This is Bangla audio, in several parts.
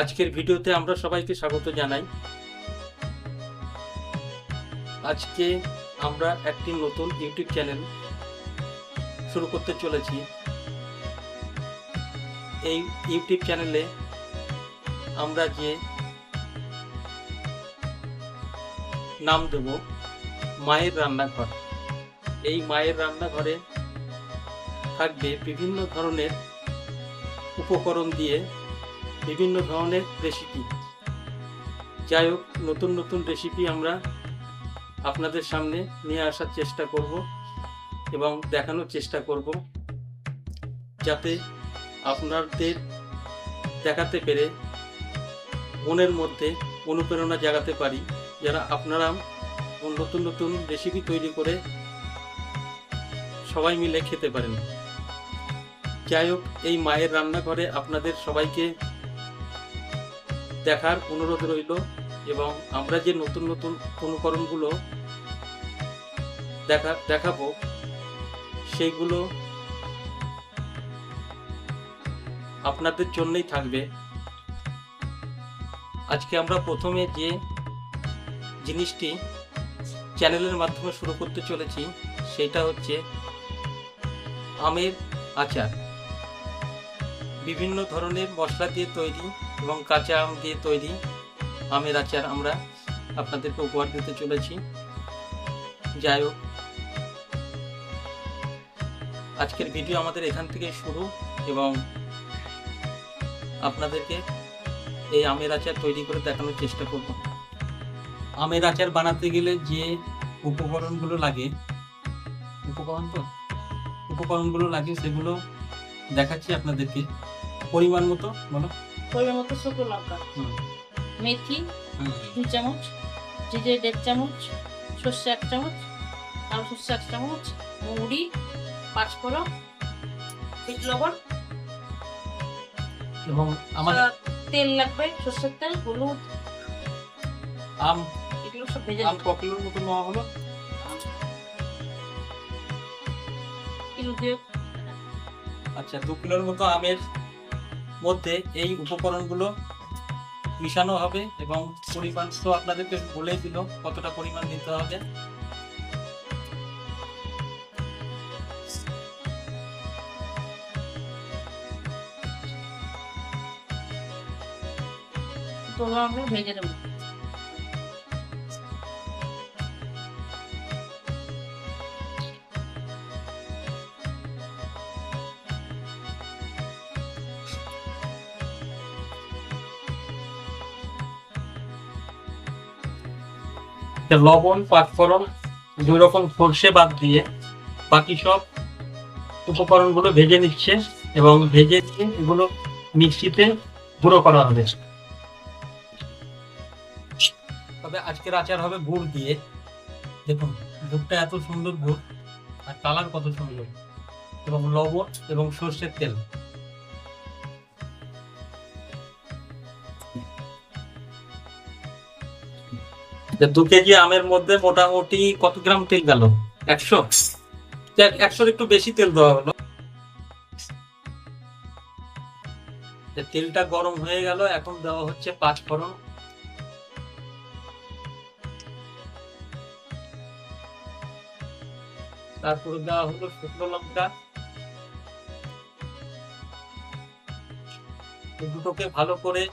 আজকের ভিডিওতে আমরা সবাইকে স্বাগত জানাই। আজকে আমরা একটি নতুন ইউটিউব চ্যানেল শুরু করতে চলেছি। এই ইউটিউব চ্যানেলে আমরা যে নাম দেব মায়ের রান্নাঘর। এই মায়ের রান্নাঘরে থাকবে বিভিন্ন ধরনের উপকরণ দিয়ে বিভিন্ন ধরনের রেসিপি। যাই হোক, নতুন নতুন রেসিপি আমরা আপনাদের সামনে নিয়ে আসার চেষ্টা করব এবং দেখানোর চেষ্টা করব, যাতে আপনাদের দেখাতে পেরে মনের মধ্যে অনুপ্রেরণা জাগাতে পারি, যারা আপনারা নতুন নতুন রেসিপি তৈরি করে সবাই মিলে খেতে পারেন। যাই হোক, এই মায়ের রান্নাঘরে আপনাদের সবাইকে দেখার অনুরোধ রইল এবং আমরা যে নতুন নতুন অনুকরণগুলো দেখাবো সেইগুলো আপনাদের জন্যই থাকবে। আজকে আমরা প্রথমে যে জিনিসটি চ্যানেলের মাধ্যমে শুরু করতে চলেছি সেটা হচ্ছে আমের আচার। বিভিন্ন ধরনের মশলা দিয়ে তৈরি এবং কাঁচা আম দিয়ে তৈরি আমের আচার আমরা আপনাদেরকে উপহার দিতে চলেছি। যাই হোক, আজকের ভিডিও আমাদের এখান থেকে শুরু এবং আপনাদেরকে এই আমের আচার তৈরি করে দেখানোর চেষ্টা করব। আমের আচার বানাতে গেলে যে উপকরণগুলো লাগে সেগুলো দেখাচ্ছি আপনাদেরকে। পরিমাণ মতো বলো। পরিমাণ মতো শুকনো লঙ্কা, মেথি 2 চামচ, জিরে 1.5 চামচ, সর্ষে 1 চামচ, কালো সর্ষে 1 চামচ, মৌরি, 5 ফোড়ন, বিট লবণ এবং আমাদের তেল লাগবে, সর্ষের তেল, হলুদ, আম এগুলো সব ভেজে আম ক কিলোর মতো নেওয়া হলো। কিলো দিয়ে আচ্ছা, 2 কিলোর মতো আমের মধ্যে এই উপকরণগুলো মিশানো হবে এবং পরিমাণ তো আপনাদেরকে বলেই দিল কতটা পরিমাণ দিতে হবে। তো আমরা ভেজে দেবো। লবণ, 5 ফোড়ন, 2 রকম সর্ষে বাদ দিয়ে বাকি সব উপকরণগুলো ভেজে নিচ্ছে এবং ভেজে নিয়ে এগুলো মিক্সিতে গুঁড়ো করা হবে। তবে আজকের আচার হবে গুড় দিয়ে। দেখুন, গুড়টা এত সুন্দর গুড় আর কালার কত সুন্দর, এবং লবণ এবং সর্ষের তেল। দু কেজি আমের মধ্যে মোটামুটি কত গ্রাম তেল গেল? 100। 100-র একটু বেশি তেল দেওয়া হলো। তেলটা গরম হয়ে গেল, এখন দেওয়া হচ্ছে 5 ফোড়ন। তারপরে দেওয়া হলো শুকনো লঙ্কা। দুটোকে ভালো করে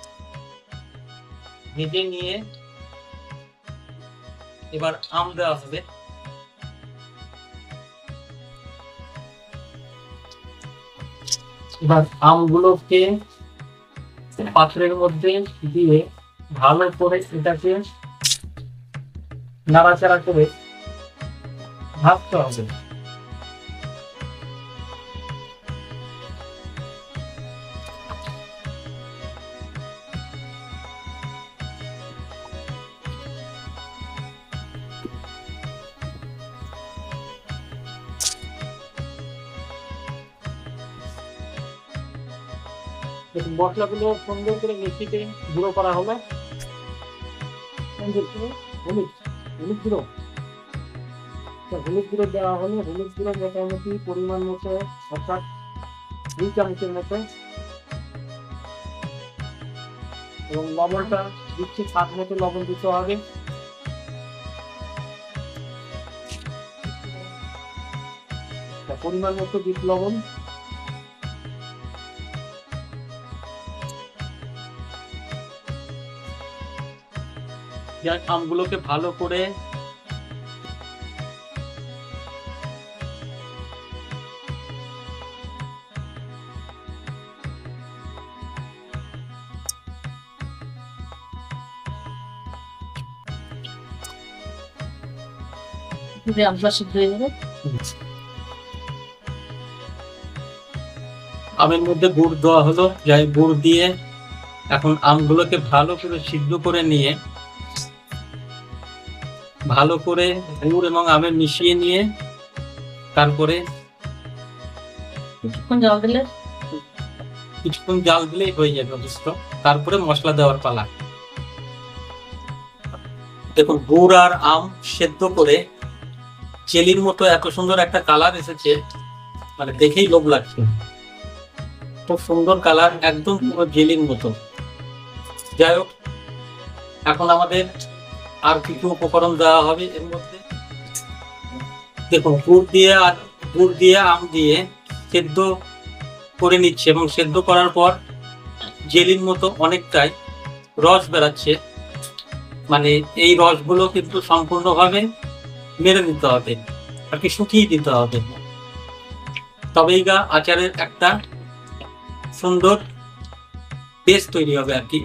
ভেজে নিয়ে এবার আম দেওয়া হবে। এবার আমগুলোকে পাত্রের মধ্যে দিয়ে ভালো করে এটাকে নাড়াচাড়া করে ভাজতে হবে। মশলাগুলো সুন্দর করে মিক্সিতে গুঁড়ো করা হবে। হলুদ গুঁড়ো দেওয়া হলো। হলুদ গুঁড়ো মোটামুটি পরিমাণ মতো, অর্থাৎ 2 চামচের মতো। এবং লবণটা দিচ্ছি, স্বাদ মতো লবণ দিতে হবে। পরিমাণ মতো বিট লবণ। আমগুলোকে ভালো করে আমটা সিদ্ধ হয়ে যাবে। আমের মধ্যে গুড় দেওয়া হলো, যাই গুড় দিয়ে এখন আমগুলোকে ভালো করে সিদ্ধ করে নিয়ে, ভালো করে গুড় এবং আমের মিশিয়ে নিয়ে তারপরে কিছুক্ষণ জল দিলে কিছুক্ষণ জাল দিলেই হয়ে যাবে যথেষ্ট। তারপরে মশলা দেওয়ার পালা। দেখুন, গুড় আর আম সেদ্ধ করে জেলির মতো এত সুন্দর একটা কালার এসেছে, মানে দেখেই লোভ লাগছে। খুব সুন্দর কালার, একদম পুরো জেলির মতো। যাই হোক, এখন আমাদের আর কিছু উপকরণ দেওয়া হবে এর মধ্যে। দেখুন, গুড় দিয়ে আম দিয়ে সেদ্ধ করে নিচ্ছে এবং সেদ্ধ করার পর জেলির মতো অনেকটাই রস বেরাচ্ছে। মানে এই রসগুলো কিন্তু সম্পূর্ণভাবে মেরে দিতে হবে আর কি, শুকিয়ে দিতে হবে, তবেই গা আচারের একটা সুন্দর টেস্ট তৈরি হবে আর কি।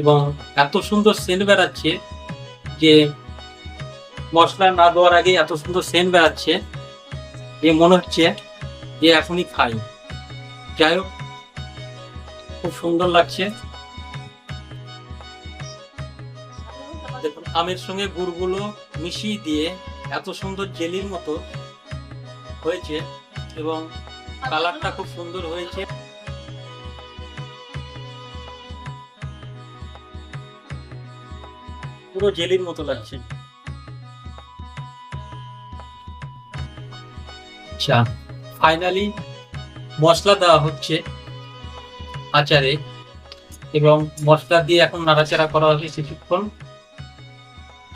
এবং এত সুন্দর সেন্ট বেরাচ্ছে যে মশলা না দেওয়ার আগে এত সুন্দর সেন্ট বেরাচ্ছে যে মনে হচ্ছে যে এখনই খাই। যাই হোক, খুব সুন্দর লাগছে। দেখুন, আমের সঙ্গে গুড়গুলো মিশিয়ে দিয়ে এত সুন্দর জেলির মতো হয়েছে এবং কালারটা খুব সুন্দর হয়েছে। পুরো জেলির মতো লাগছে। আচ্ছা, ফাইনালি মশলা দেওয়া হচ্ছে আচারে এবং মশলা দিয়ে এখন নাড়াচাড়া করা হবে কিছুক্ষণ,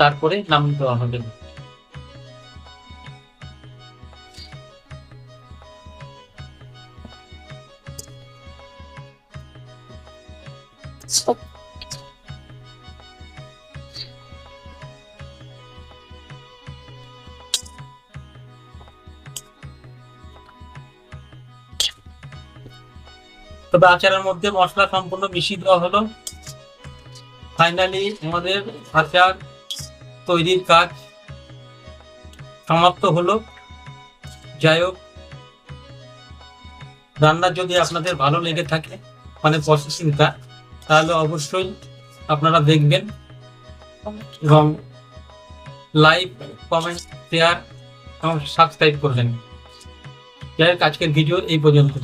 তারপরে নামিয়ে দেওয়া হবে। তবে আচারের মধ্যে মশলা সম্পূর্ণ মিশিয়ে দেওয়া হলো। ফাইনালি আমাদের আচার তৈরির কাজ সমাপ্ত হলো। যাই হোক, রান্না যদি আপনাদের ভালো লেগে থাকে, মানে প্রসেসিংটা, তাহলে অবশ্যই আপনারা দেখবেন এবং লাইক, কমেন্ট, শেয়ার এবং সাবস্ক্রাইব করবেন। যাই হোক, আজকের ভিডিও এই পর্যন্ত।